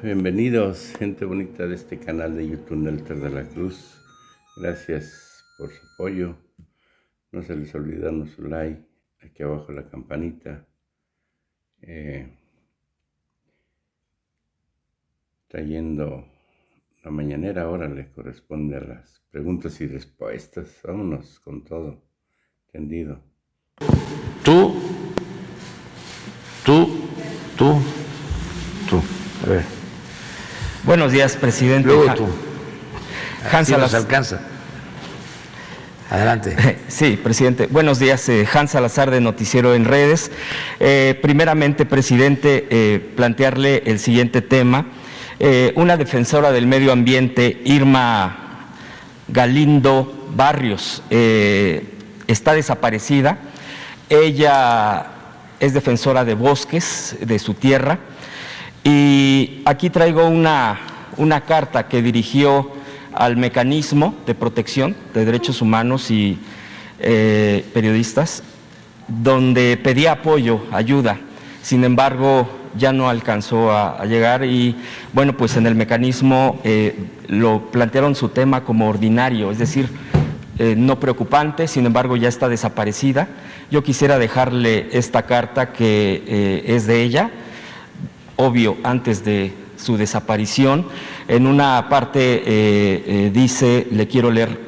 Bienvenidos, gente bonita de este canal de YouTube Nelter de la Cruz. Gracias por su apoyo. No se les olvide darnos su like, aquí abajo la campanita. Trayendo la mañanera, ahora le corresponde a las preguntas y respuestas. Vámonos con todo tendido. Tú. A ver. Buenos días, presidente. Luego tú. Hans Sí nos Salazar. alcanza. Adelante. Sí, presidente. Buenos días, Hans Salazar de Noticiero en Redes. Primeramente, presidente, plantearle el siguiente tema. Una defensora del medio ambiente, Irma Galindo Barrios, está desaparecida. Ella es defensora de bosques de su tierra y aquí traigo una carta que dirigió al Mecanismo de Protección de Derechos Humanos y periodistas, donde pedía apoyo, ayuda. Sin embargo, ya no alcanzó a llegar y, bueno, pues en el mecanismo lo plantearon su tema como ordinario, es decir, no preocupante, sin embargo ya está desaparecida. Yo quisiera dejarle esta carta que es de ella, obvio, antes de su desaparición. En una parte dice, le quiero leer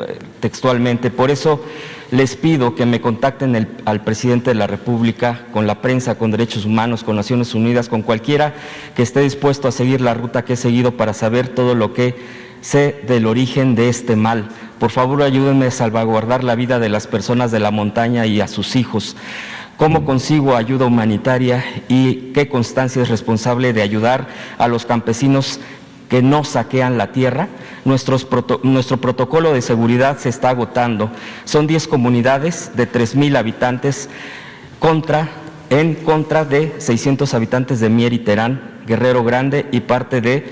textualmente: por eso les pido que me contacten al presidente de la República, con la prensa, con Derechos Humanos, con Naciones Unidas, con cualquiera que esté dispuesto a seguir la ruta que he seguido para saber todo lo que sé del origen de este mal. Por favor, ayúdenme a salvaguardar la vida de las personas de la montaña y a sus hijos. ¿Cómo consigo ayuda humanitaria y qué constancia es responsable de ayudar a los campesinos que no saquean la tierra? Nuestro protocolo de seguridad se está agotando. Son 10 comunidades de 3,000 habitantes en contra de 600 habitantes de Mier y Terán, Guerrero Grande y parte de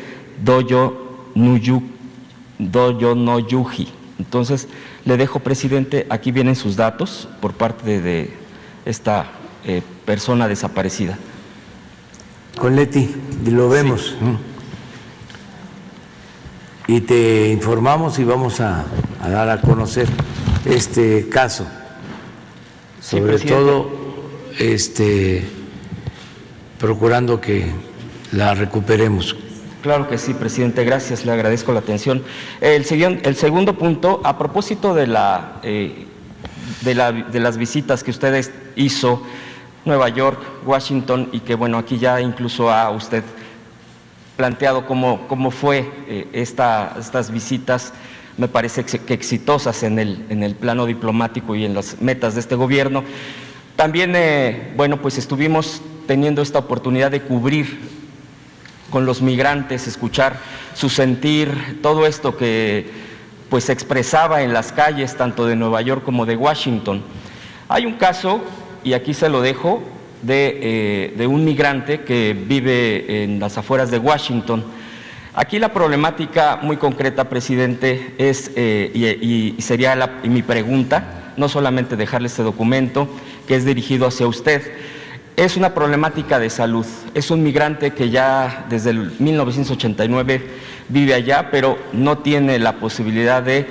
Doyonoyuji. Entonces, le dejo, presidente, aquí vienen sus datos por parte de esta persona desaparecida. Con Leti, y lo vemos. Sí. Y te informamos y vamos a dar a conocer este caso. Sobre todo, procurando que la recuperemos. Claro que sí, presidente, gracias, le agradezco la atención. El segundo punto, a propósito de las visitas que usted hizo, Nueva York, Washington, y que bueno, aquí ya incluso ha usted planteado cómo fue estas visitas, me parece que exitosas en el plano diplomático y en las metas de este gobierno. También, bueno, pues estuvimos teniendo esta oportunidad de cubrir con los migrantes, escuchar su sentir, todo esto que pues se expresaba en las calles tanto de Nueva York como de Washington. Hay un caso, y aquí se lo dejo, de un migrante que vive en las afueras de Washington. Aquí la problemática muy concreta, presidente, es, y sería mi pregunta, no solamente dejarle este documento que es dirigido hacia usted. Es una problemática de salud. Es un migrante que ya desde el 1989 vive allá, pero no tiene la posibilidad de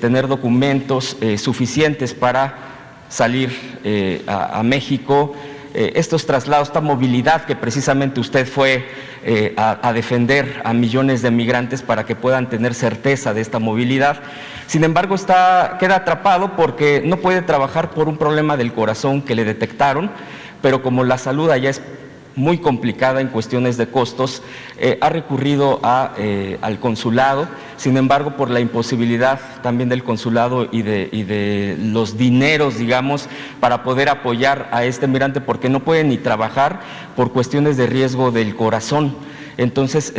tener documentos suficientes para salir a México. Estos traslados, esta movilidad que precisamente usted fue a defender a millones de migrantes para que puedan tener certeza de esta movilidad. Sin embargo, queda atrapado porque no puede trabajar por un problema del corazón que le detectaron, pero como la salud allá es muy complicada en cuestiones de costos, ha recurrido al consulado. Sin embargo, por la imposibilidad también del consulado y de los dineros, digamos, para poder apoyar a este migrante, porque no puede ni trabajar por cuestiones de riesgo del corazón. Entonces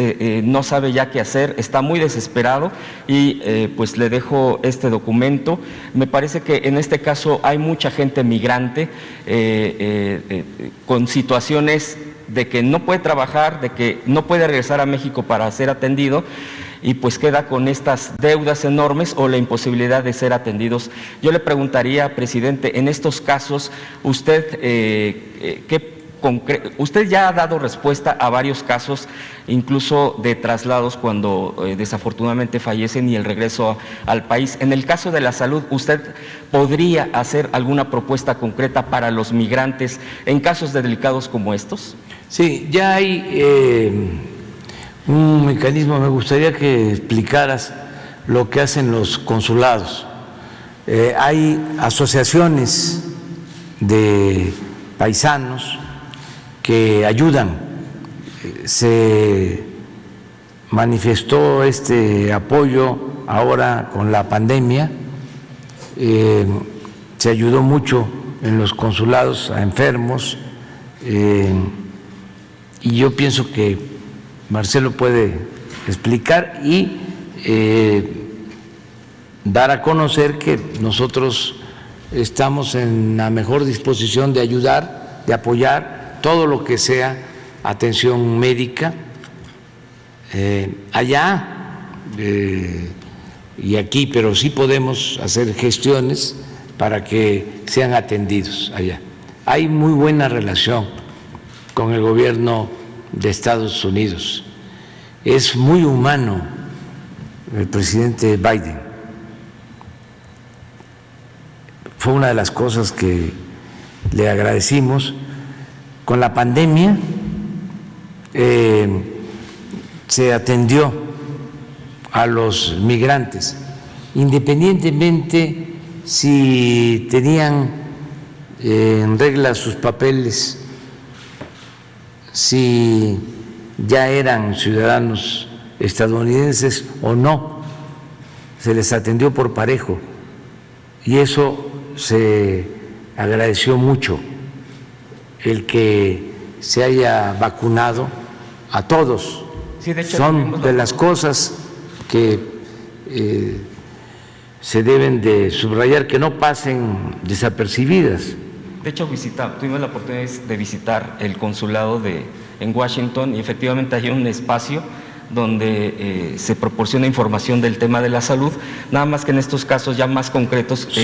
no sabe ya qué hacer, está muy desesperado y pues le dejo este documento. Me parece que en este caso hay mucha gente migrante con situaciones de que no puede trabajar, de que no puede regresar a México para ser atendido y pues queda con estas deudas enormes o la imposibilidad de ser atendidos. Yo le preguntaría, presidente, en estos casos, usted, Usted ya ha dado respuesta a varios casos, incluso de traslados cuando desafortunadamente fallecen y el regreso al país. En el caso de la salud, ¿usted podría hacer alguna propuesta concreta para los migrantes en casos delicados como estos? Sí, ya hay un mecanismo. Me gustaría que explicaras lo que hacen los consulados. Hay asociaciones de paisanos que ayudan. Se manifestó este apoyo ahora con la pandemia. Se ayudó mucho en los consulados a enfermos, y yo pienso que Marcelo puede explicar y dar a conocer que nosotros estamos en la mejor disposición de ayudar, de apoyar todo lo que sea atención médica allá y aquí, pero sí podemos hacer gestiones para que sean atendidos allá. Hay muy buena relación con el gobierno de Estados Unidos. Es muy humano el presidente Biden. Fue una de las cosas que le agradecimos. Con la pandemia se atendió a los migrantes, independientemente si tenían en regla sus papeles, si ya eran ciudadanos estadounidenses o no, se les atendió por parejo y eso se agradeció mucho, el que se haya vacunado a todos. Sí, de hecho, son de las cosas que se deben de subrayar, que no pasen desapercibidas. De hecho, tuvimos la oportunidad de visitar el consulado en Washington y efectivamente hay un espacio donde se proporciona información del tema de la salud, nada más que en estos casos ya más concretos que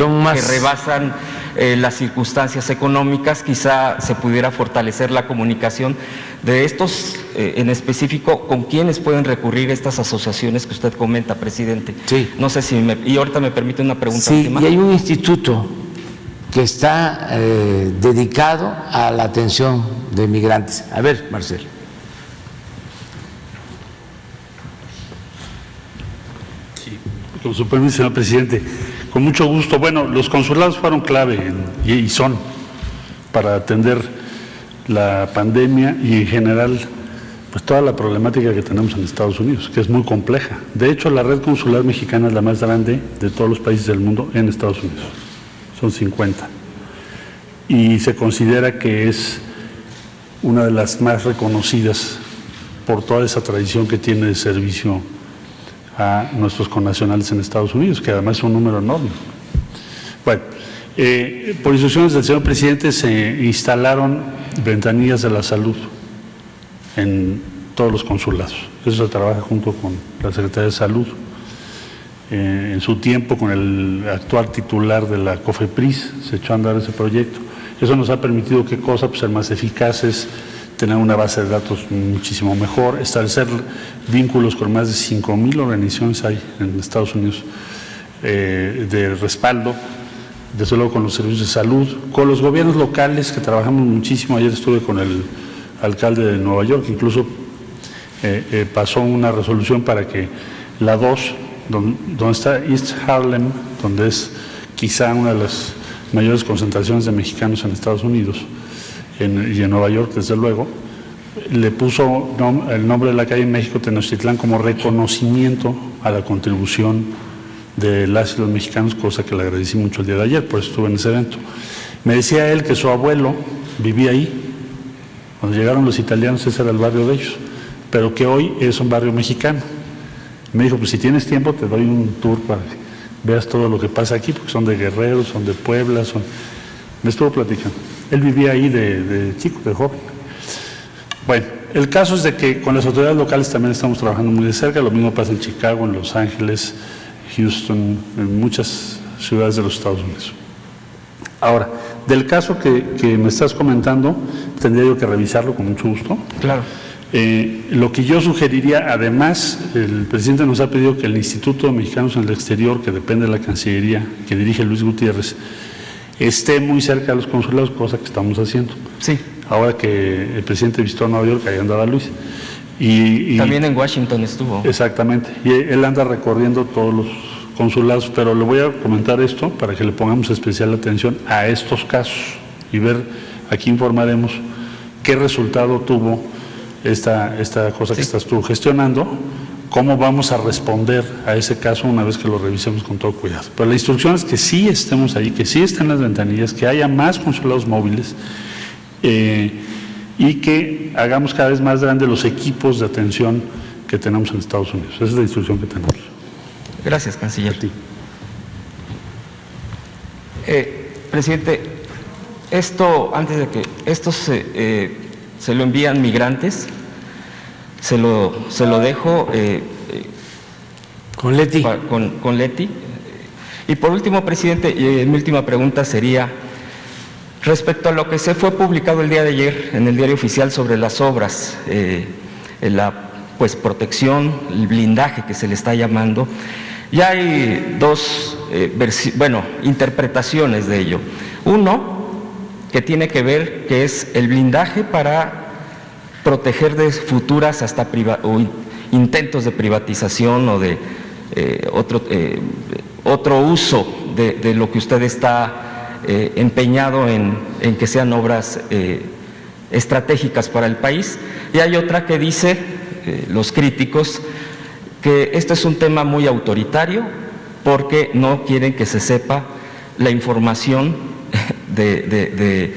rebasan las circunstancias económicas, quizá se pudiera fortalecer la comunicación de estos en específico, con quiénes pueden recurrir estas asociaciones que usted comenta, presidente. Sí. No sé si y ahorita me permite una pregunta sí, última. Y hay un instituto que está dedicado a la atención de migrantes. A ver, Marcelo. Con su permiso, señor presidente, con mucho gusto. Bueno, los consulados fueron clave y son para atender la pandemia y en general pues toda la problemática que tenemos en Estados Unidos, que es muy compleja. De hecho, la red consular mexicana es la más grande de todos los países del mundo en Estados Unidos. Son 50. Y se considera que es una de las más reconocidas por toda esa tradición que tiene de servicio a nuestros connacionales en Estados Unidos, que además es un número enorme. Bueno, por instrucciones del señor presidente se instalaron ventanillas de la salud en todos los consulados. Eso se trabaja junto con la Secretaría de Salud. En su tiempo, con el actual titular de la COFEPRIS, se echó a andar ese proyecto. Eso nos ha permitido, ¿qué cosa? Pues ser más eficaces, tener una base de datos muchísimo mejor, establecer vínculos con más de 5,000 organizaciones hay en Estados Unidos de respaldo, desde luego con los servicios de salud, con los gobiernos locales que trabajamos muchísimo. Ayer estuve con el alcalde de Nueva York, incluso pasó una resolución para que la 2, donde está East Harlem, donde es quizá una de las mayores concentraciones de mexicanos en Estados Unidos, y en Nueva York, desde luego, le puso el nombre de la calle en México, Tenochtitlán, como reconocimiento a la contribución de las y los mexicanos, cosa que le agradecí mucho el día de ayer, por eso estuve en ese evento. Me decía él que su abuelo vivía ahí, cuando llegaron los italianos ese era el barrio de ellos, pero que hoy es un barrio mexicano. Me dijo, pues si tienes tiempo te doy un tour para que veas todo lo que pasa aquí, porque son de Guerrero, son de Puebla, me estuvo platicando. Él vivía ahí de chico, de joven. Bueno, el caso es de que con las autoridades locales también estamos trabajando muy de cerca. Lo mismo pasa en Chicago, en Los Ángeles, Houston, en muchas ciudades de los Estados Unidos. Ahora, del caso que me estás comentando, tendría yo que revisarlo con mucho gusto. Claro. Lo que yo sugeriría, además, el presidente nos ha pedido que el Instituto de Mexicanos en el Exterior, que depende de la Cancillería, que dirige Luis Gutiérrez, esté muy cerca de los consulados, cosa que estamos haciendo. Sí. Ahora que el presidente visitó Nueva York, ahí andaba Luis. Y también en Washington estuvo. Exactamente. Y él anda recorriendo todos los consulados, pero le voy a comentar esto para que le pongamos especial atención a estos casos y ver, aquí informaremos qué resultado tuvo esta cosa que estás tú gestionando, cómo vamos a responder a ese caso una vez que lo revisemos con todo cuidado. Pero la instrucción es que sí estemos ahí, que sí estén las ventanillas, que haya más consulados móviles y que hagamos cada vez más grandes los equipos de atención que tenemos en Estados Unidos. Esa es la instrucción que tenemos. Gracias, canciller. A ti. Presidente, antes de que esto se lo envían migrantes, se lo dejo con Leti. Con Leti. Y por último, presidente, mi última pregunta sería respecto a lo que se fue publicado el día de ayer en el Diario Oficial sobre las obras, la protección, el blindaje que se le está llamando. Ya hay dos interpretaciones de ello. Uno, que tiene que ver que es el blindaje para proteger de futuras intentos de privatización o de otro uso de lo que usted está empeñado en que sean obras estratégicas para el país. Y hay otra que dice, los críticos, que este es un tema muy autoritario porque no quieren que se sepa la información de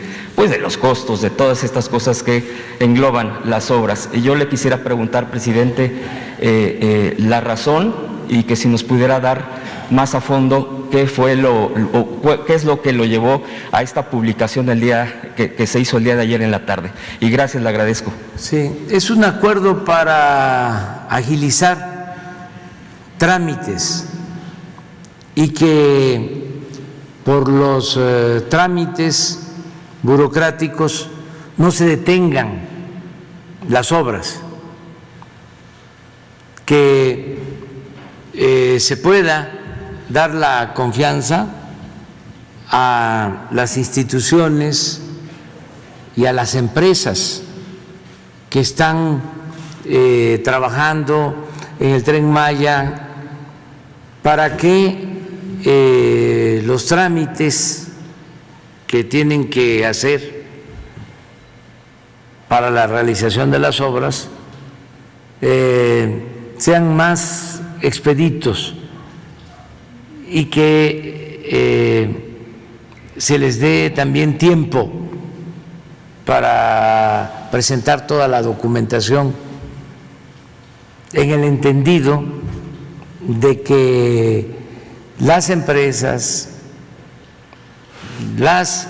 los costos, de todas estas cosas que engloban las obras. Y yo le quisiera preguntar, presidente, la razón y que si nos pudiera dar más a fondo qué es lo que lo llevó a esta publicación que se hizo el día de ayer en la tarde. Y gracias, le agradezco. Sí, es un acuerdo para agilizar trámites y que por los trámites burocráticos no se detengan las obras, que se pueda dar la confianza a las instituciones y a las empresas que están trabajando en el Tren Maya para que los trámites que tienen que hacer para la realización de las obras sean más expeditos y que se les dé también tiempo para presentar toda la documentación, en el entendido de que las empresas, las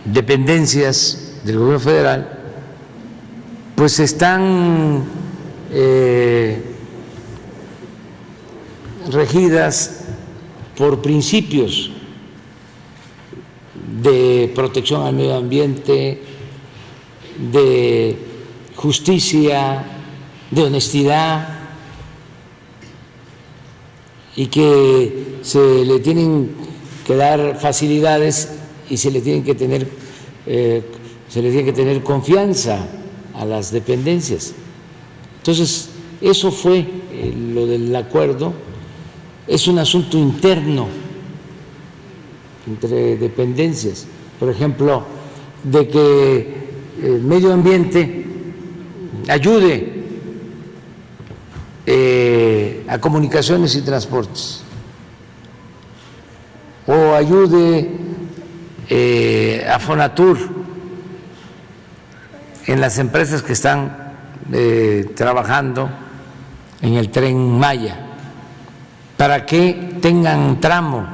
dependencias del gobierno federal, pues están regidas por principios de protección al medio ambiente, de justicia, de honestidad, y que se le tienen que dar facilidades y se le tiene que tener confianza a las dependencias. Entonces, eso fue lo del acuerdo. Es un asunto interno entre dependencias, por ejemplo, de que el medio ambiente ayude a comunicaciones y transportes, o ayude a Fonatur en las empresas que están trabajando en el Tren Maya, para que tengan tramo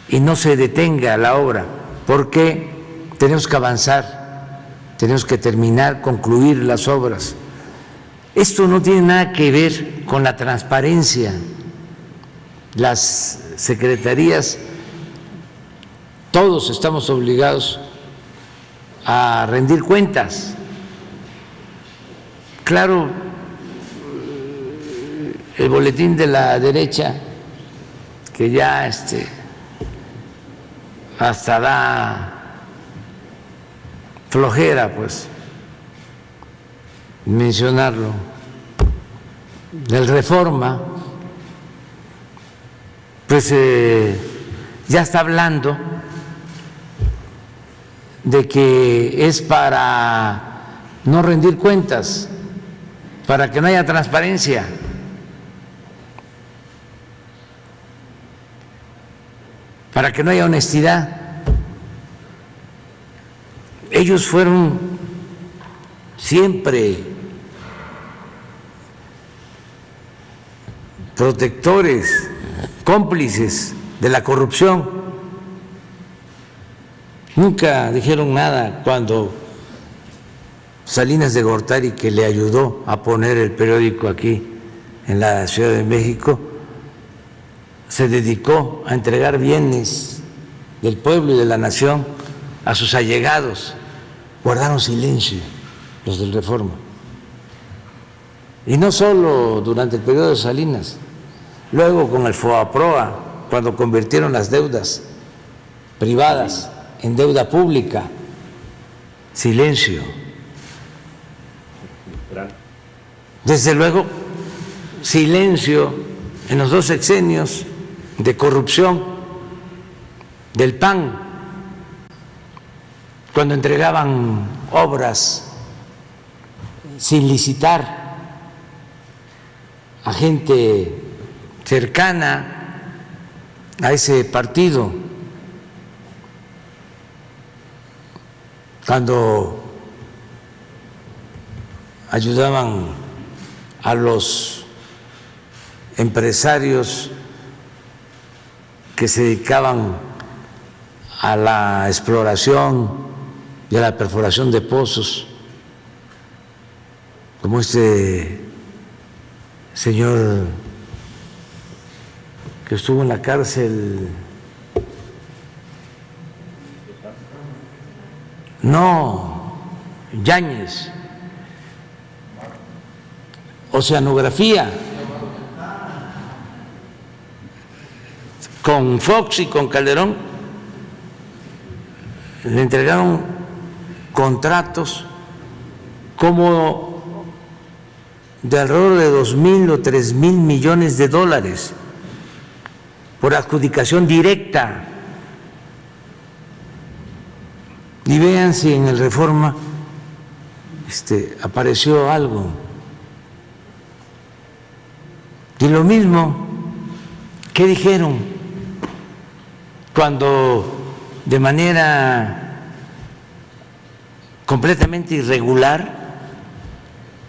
y no se detenga la obra, porque tenemos que avanzar, tenemos que terminar, concluir las obras. Esto no tiene nada que ver con la transparencia. Las secretarías, todos estamos obligados a rendir cuentas. Claro, el boletín de la derecha, que ya hasta da flojera, pues, mencionarlo, del Reforma, pues ya está hablando de que es para no rendir cuentas, para que no haya transparencia. Para que no haya honestidad. Ellos fueron siempre protectores, cómplices de la corrupción. Nunca dijeron nada cuando Salinas de Gortari, que le ayudó a poner el periódico aquí en la Ciudad de México, se dedicó a entregar bienes del pueblo y de la nación a sus allegados. Guardaron silencio los del Reforma. Y no solo durante el periodo de Salinas, luego con el FOAPROA, cuando convirtieron las deudas privadas en deuda pública, silencio. Desde luego, silencio en los 2 sexenios de corrupción del PAN, cuando entregaban obras sin licitar a gente cercana a ese partido, cuando ayudaban a los empresarios que se dedicaban a la exploración y a la perforación de pozos, como este señor que estuvo en la cárcel, no, Yáñez, oceanografía, con Fox y con Calderón le entregaron contratos como de alrededor de 2,000 o 3,000 millones de dólares por adjudicación directa. Y vean si en el Reforma apareció algo. Y lo mismo, ¿qué dijeron cuando de manera completamente irregular,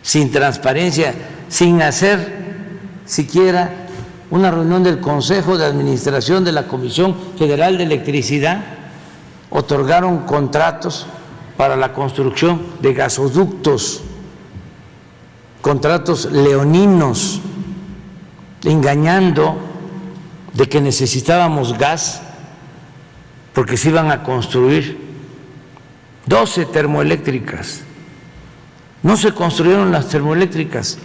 sin transparencia, sin hacer siquiera una reunión del Consejo de Administración de la Comisión Federal de Electricidad, otorgaron contratos para la construcción de gasoductos, contratos leoninos, engañando de que necesitábamos gas porque se iban a construir 12 termoeléctricas? No se construyeron las termoeléctricas,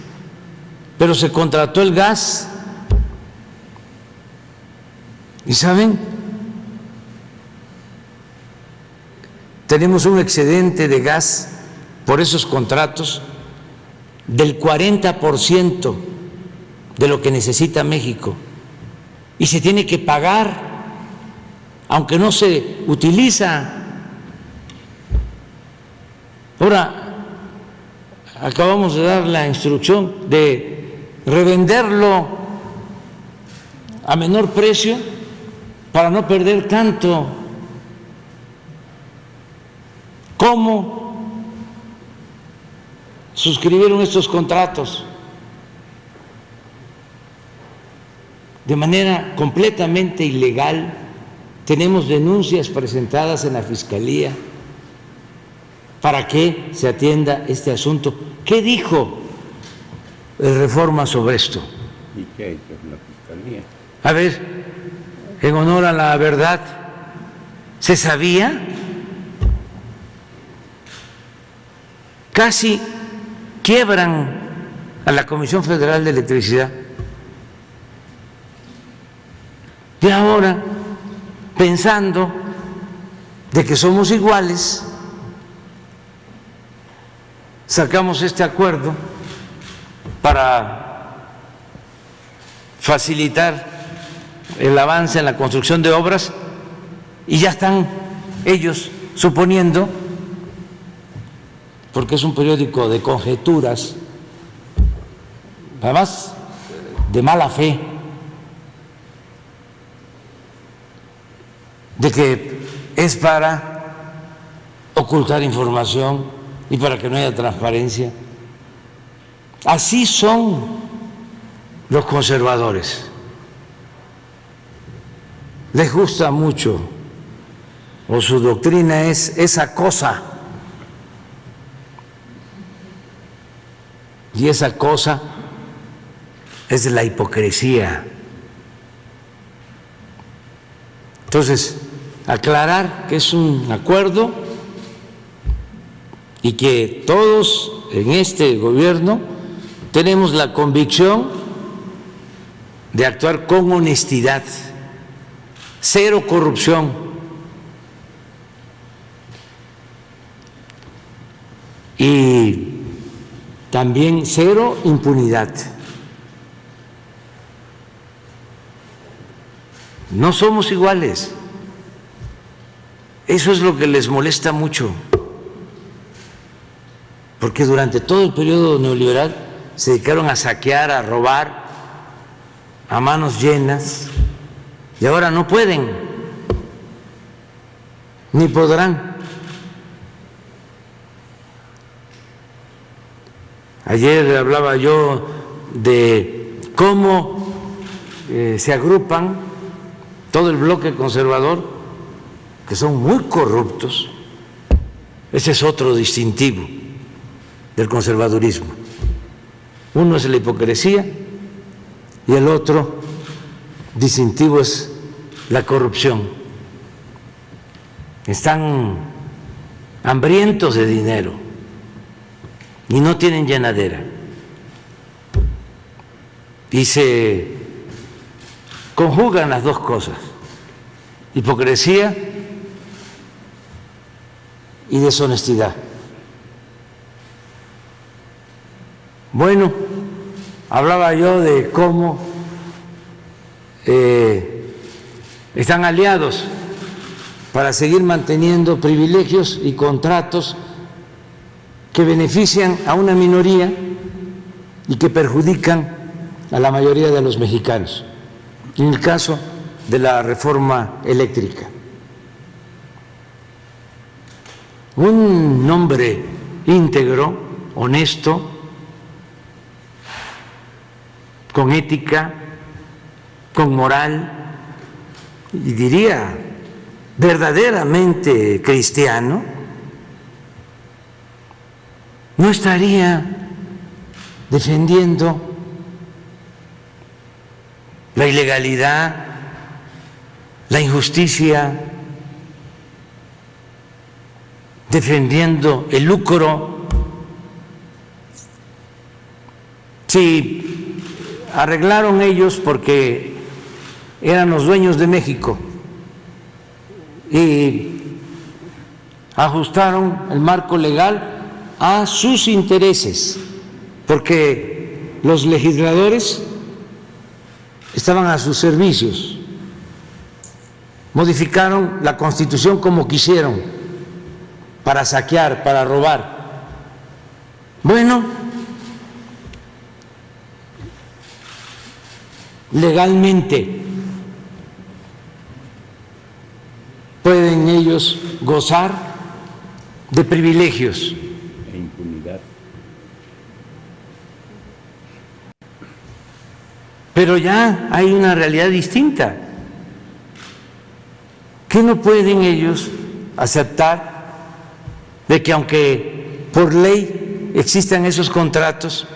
pero se contrató el gas. ¿Y saben? Tenemos un excedente de gas por esos contratos del 40% de lo que necesita México, y se tiene que pagar aunque no se utiliza. Ahora acabamos de dar la instrucción de revenderlo a menor precio para no perder tanto. ¿Cómo suscribieron estos contratos? De manera completamente ilegal. Tenemos denuncias presentadas en la Fiscalía para que se atienda este asunto. ¿Qué dijo el Reforma sobre esto? ¿Y qué ha hecho la Fiscalía? A ver, en honor a la verdad, se sabía. Casi quiebran a la Comisión Federal de Electricidad. Y ahora, pensando de que somos iguales, sacamos este acuerdo para facilitar el avance en la construcción de obras y ya están ellos suponiendo, porque es un periódico de conjeturas, además de mala fe, de que es para ocultar información y para que no haya transparencia. Así son los conservadores. Les gusta mucho, o su doctrina es esa cosa. Y esa cosa es la hipocresía. Entonces, aclarar que es un acuerdo y que todos en este gobierno tenemos la convicción de actuar con honestidad, cero corrupción. Y también cero impunidad. No somos iguales. Eso es lo que les molesta mucho, porque durante todo el periodo neoliberal se dedicaron a saquear, a robar a manos llenas, y ahora no pueden, ni podrán. Ayer hablaba yo de cómo se agrupan todo el bloque conservador, que son muy corruptos. Ese es otro distintivo del conservadurismo. Uno es la hipocresía y el otro distintivo es la corrupción. Están hambrientos de dinero y no tienen llenadera. Y se conjugan las dos cosas, hipocresía y deshonestidad. Bueno, hablaba yo de cómo están aliados para seguir manteniendo privilegios y contratos que benefician a una minoría y que perjudican a la mayoría de los mexicanos. En el caso de la reforma eléctrica, un hombre íntegro, honesto, con ética, con moral, y diría verdaderamente cristiano, no estaría defendiendo la ilegalidad, la injusticia, defendiendo el lucro. Si arreglaron ellos porque eran los dueños de México y ajustaron el marco legal a sus intereses, porque los legisladores estaban a sus servicios, modificaron la Constitución como quisieron, para saquear, para robar. Bueno, legalmente pueden ellos gozar de privilegios e impunidad. Pero ya hay una realidad distinta, que no pueden ellos aceptar de que aunque por ley existan esos contratos,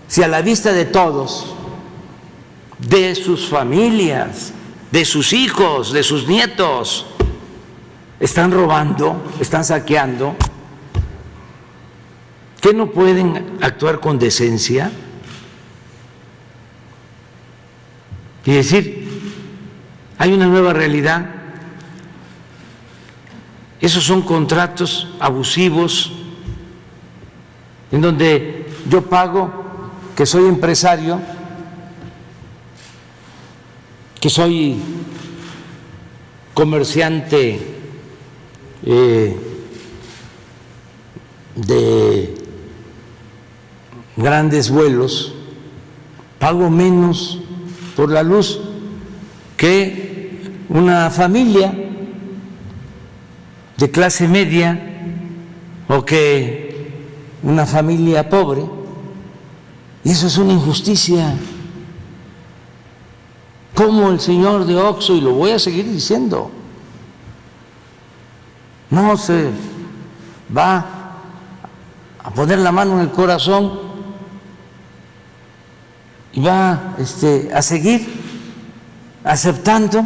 si a la vista de todos, de sus familias, de sus hijos, de sus nietos. Están robando, están saqueando. ¿Qué no pueden actuar con decencia? Y decir, hay una nueva realidad. Esos son contratos abusivos en donde yo pago, que soy empresario, que soy comerciante de grandes vuelos, pago menos por la luz que una familia de clase media o que una familia pobre, y eso es una injusticia. Como el señor de Oxxo, y lo voy a seguir diciendo, no se va a poner la mano en el corazón y va a seguir aceptando,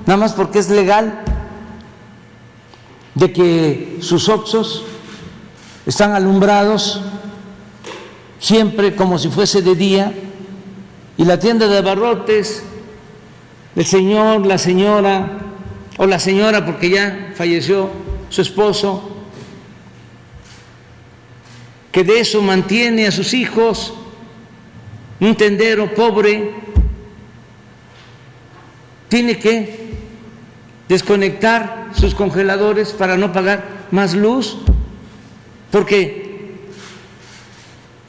nada más porque es legal, de que sus Oxxos están alumbrados siempre como si fuese de día, y la tienda de abarrotes, el señor, la señora, o la señora porque ya falleció su esposo, que de eso mantiene a sus hijos, un tendero pobre, tiene que desconectar sus congeladores para no pagar más luz, porque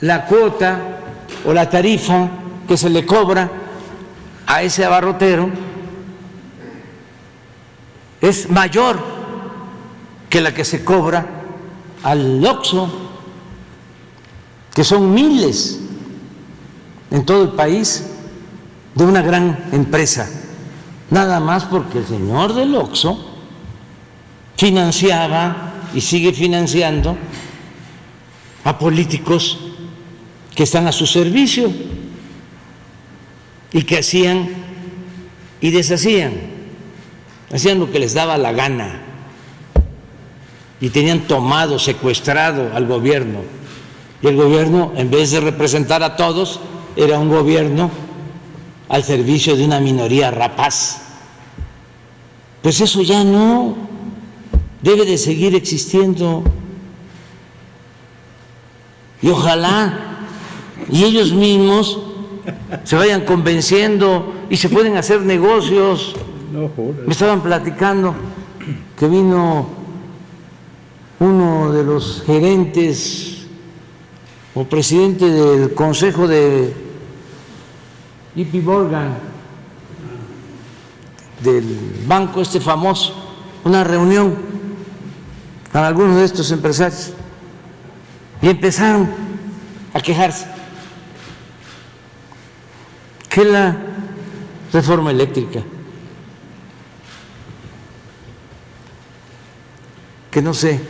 la cuota o la tarifa que se le cobra a ese abarrotero es mayor que la que se cobra al Oxxo, que son miles en todo el país de una gran empresa, nada más porque el señor del Oxxo financiaba y sigue financiando a políticos que están a su servicio y que hacían y deshacían, hacían lo que les daba la gana y tenían tomado, secuestrado al gobierno, y el gobierno, en vez de representar a todos, era un gobierno al servicio de una minoría rapaz. Pues eso ya no debe de seguir existiendo, y ojalá y ellos mismos se vayan convenciendo y se pueden hacer negocios. Me estaban platicando que vino uno de los gerentes o presidente del consejo de JP Morgan, del banco famoso, una reunión con algunos de estos empresarios, y empezaron a quejarse que la reforma eléctrica, que no sé,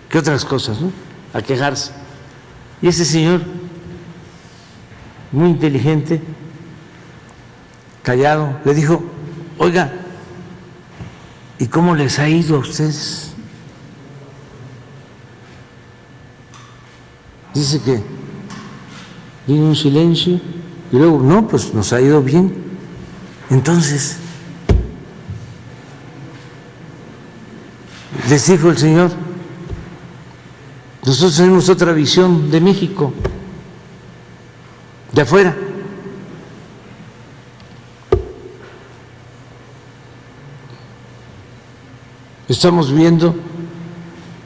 que otras cosas, ¿no? A quejarse. Y ese señor, muy inteligente, callado, le dijo: oiga, ¿y cómo les ha ido a ustedes? Dice que vino un silencio y luego, no, pues nos ha ido bien. Entonces, les dijo el señor: nosotros tenemos otra visión de México, de afuera. Estamos viendo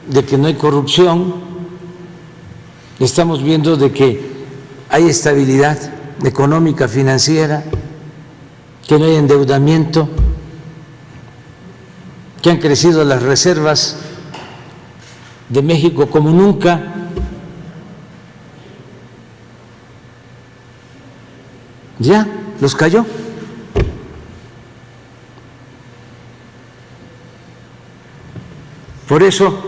de que no hay corrupción, estamos viendo de que hay estabilidad económica, financiera, que no hay endeudamiento, que han crecido las reservas de México como nunca. Ya los cayó. Por eso,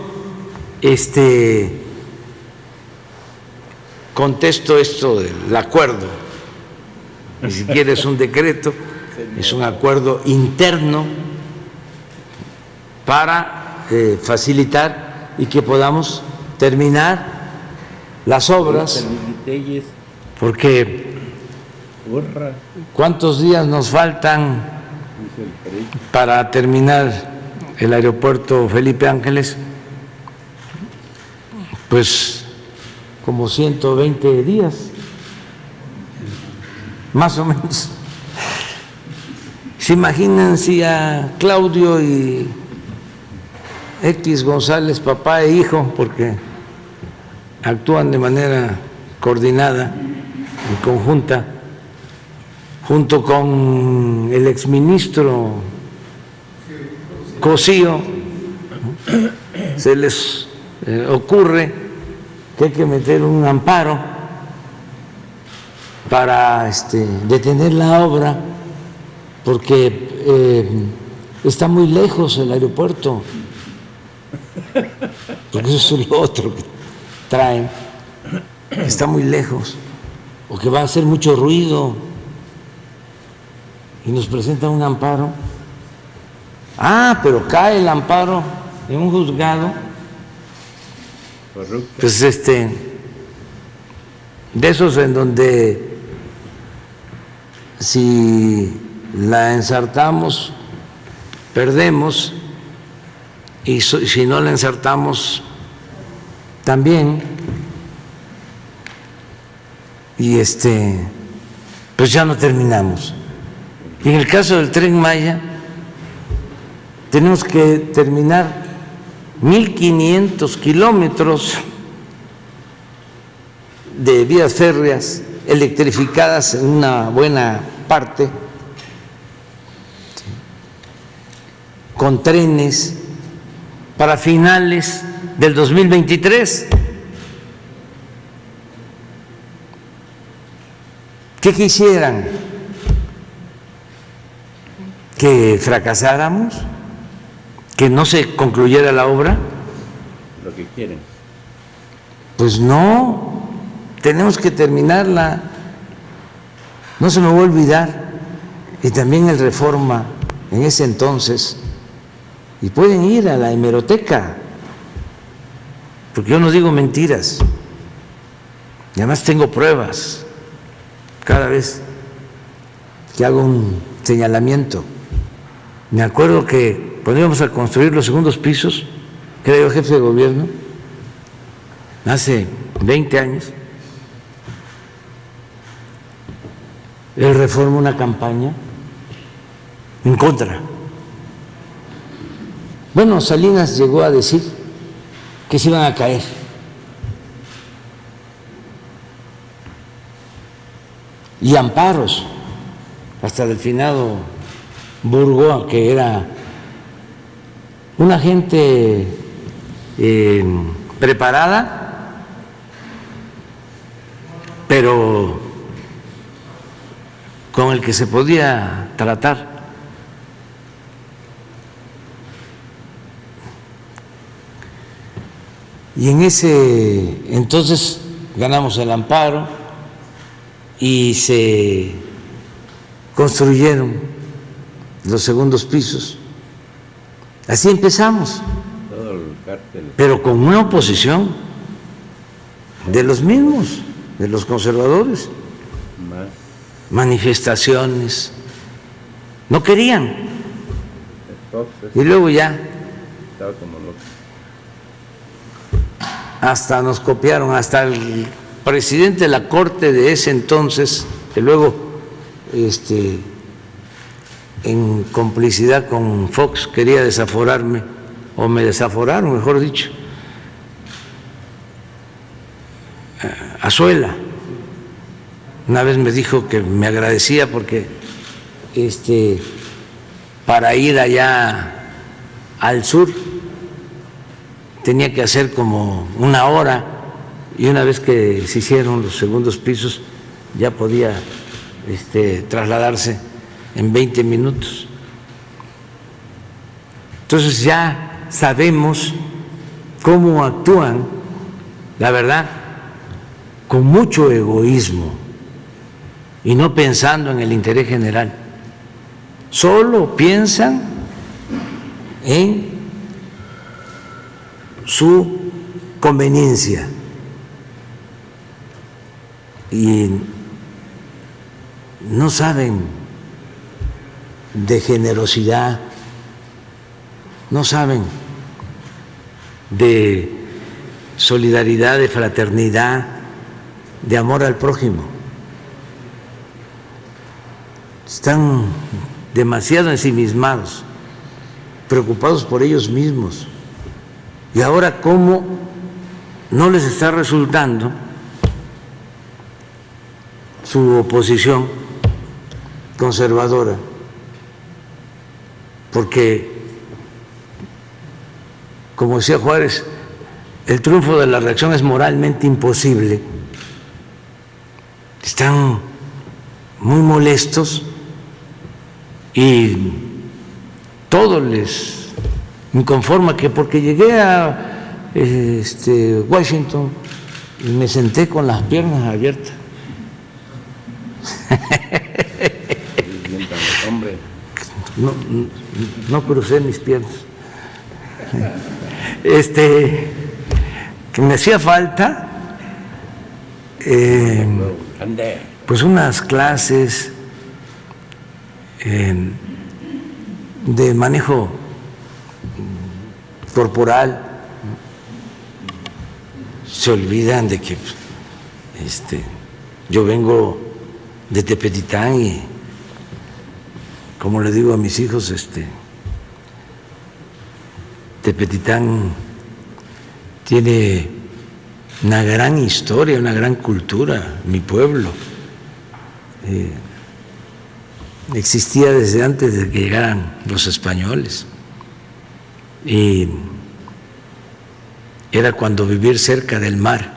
contesto esto del acuerdo, ni siquiera es un decreto, es un acuerdo interno para facilitar y que podamos terminar las obras, porque ¿cuántos días nos faltan para terminar el aeropuerto Felipe Ángeles? Pues como 120 días, más o menos. ¿Se imaginan si a Claudio y X González, papá e hijo, porque actúan de manera coordinada y conjunta, junto con el exministro Cosío, se les ocurre que hay que meter un amparo para detener la obra, porque está muy lejos el aeropuerto, porque eso es lo otro que traen, está muy lejos, o que va a hacer mucho ruido, y nos presentan un amparo. Pero cae el amparo en un juzgado, pues de esos en donde si la ensartamos perdemos, y si no la ensartamos también, y pues ya no terminamos. Y en el caso del Tren Maya tenemos que terminar 1.500 kilómetros de vías férreas electrificadas en una buena parte, con trenes, para finales del 2023. ¿Qué quisieran? ¿Que fracasáramos? ¿Que no se concluyera la obra? Lo que quieren. Pues no, tenemos que terminarla. No se me va a olvidar, y también el Reforma en ese entonces, y pueden ir a la hemeroteca, porque yo no digo mentiras, y además tengo pruebas cada vez que hago un señalamiento. Me acuerdo que cuando íbamos a construir los segundos pisos, que era yo jefe de gobierno, hace 20 años, el Reforma una campaña en contra. Bueno, Salinas llegó a decir que se iban a caer. Y amparos, hasta del finado Burgoa, que era una gente preparada, pero con el que se podía tratar. Y en ese entonces ganamos el amparo y se construyeron los segundos pisos. Así empezamos, Todo el cártel. pero con una oposición de los mismos, de los conservadores. Más Manifestaciones, no querían, entonces y luego ya estaba como loco. hasta nos copiaron, hasta el presidente de la Corte de ese entonces, que luego en complicidad con Fox quería desaforarme, o me desaforaron, mejor dicho, Azuela. Una vez me dijo que me agradecía porque para ir allá al sur tenía que hacer como una hora, y una vez que se hicieron los segundos pisos ya podía trasladarse en 20 minutos. Entonces ya sabemos cómo actúan, la verdad, con mucho egoísmo y no pensando en el interés general. solo piensan en su conveniencia y no saben de generosidad, no saben de solidaridad, de fraternidad, de amor al prójimo. Están demasiado ensimismados, preocupados por ellos mismos. Y ahora, ¿cómo no les está resultando su oposición conservadora? Porque, como decía Juárez, el triunfo de la reacción es moralmente imposible. Están muy molestos y todo les inconforma, que porque llegué a Washington y me senté con las piernas abiertas. Hombre. No crucé mis piernas. Que me hacía falta pues unas clases de manejo corporal. Se olvidan de que yo vengo de Tepetitán y, como le digo a mis hijos, Tepetitán tiene una gran historia, una gran cultura, mi pueblo. Existía desde antes de que llegaran los españoles. Y era cuando vivir cerca del mar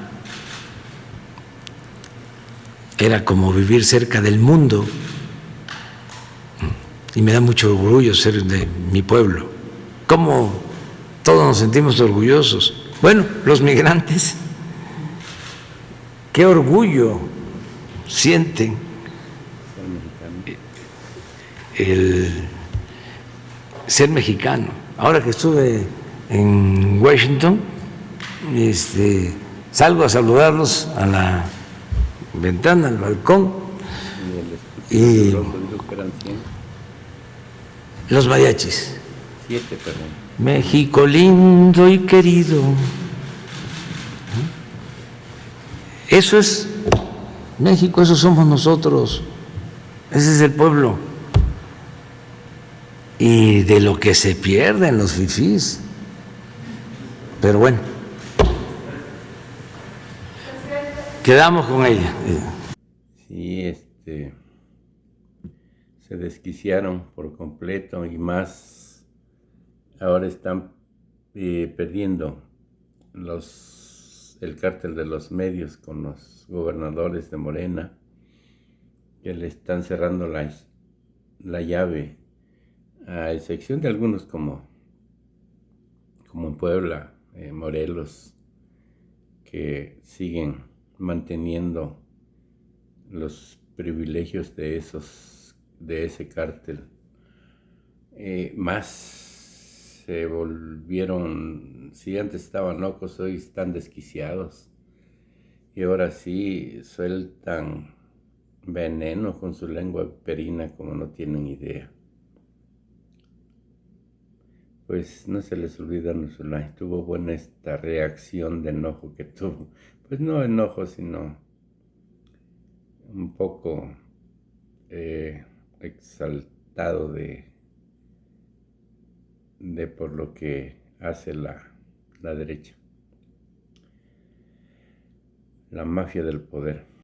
era como vivir cerca del mundo. Y me da mucho orgullo ser de mi pueblo. ¿Cómo todos nos sentimos orgullosos? Bueno, los migrantes, qué orgullo sienten el ser mexicano. Ahora que estuve en Washington, salgo a saludarlos a la ventana, al balcón, y los mariachis. 7, perdón. México lindo y querido. Eso es México, eso somos nosotros. Ese es el pueblo. Y de lo que se pierden los fifís. Pero bueno, quedamos con ella. Sí, se desquiciaron por completo y más ahora están perdiendo el cártel de los medios con los gobernadores de Morena, que le están cerrando la llave, a excepción de algunos como en Puebla, Morelos, que siguen manteniendo los privilegios de ese cártel. Más se volvieron, si antes estaban locos, hoy están desquiciados, y ahora sí sueltan veneno con su lengua perina como no tienen idea. Pues no se les olvida, Nusulay, tuvo buena esta reacción de enojo que tuvo. Pues no enojo, sino un poco exaltado de por lo que hace la derecha, la mafia del poder.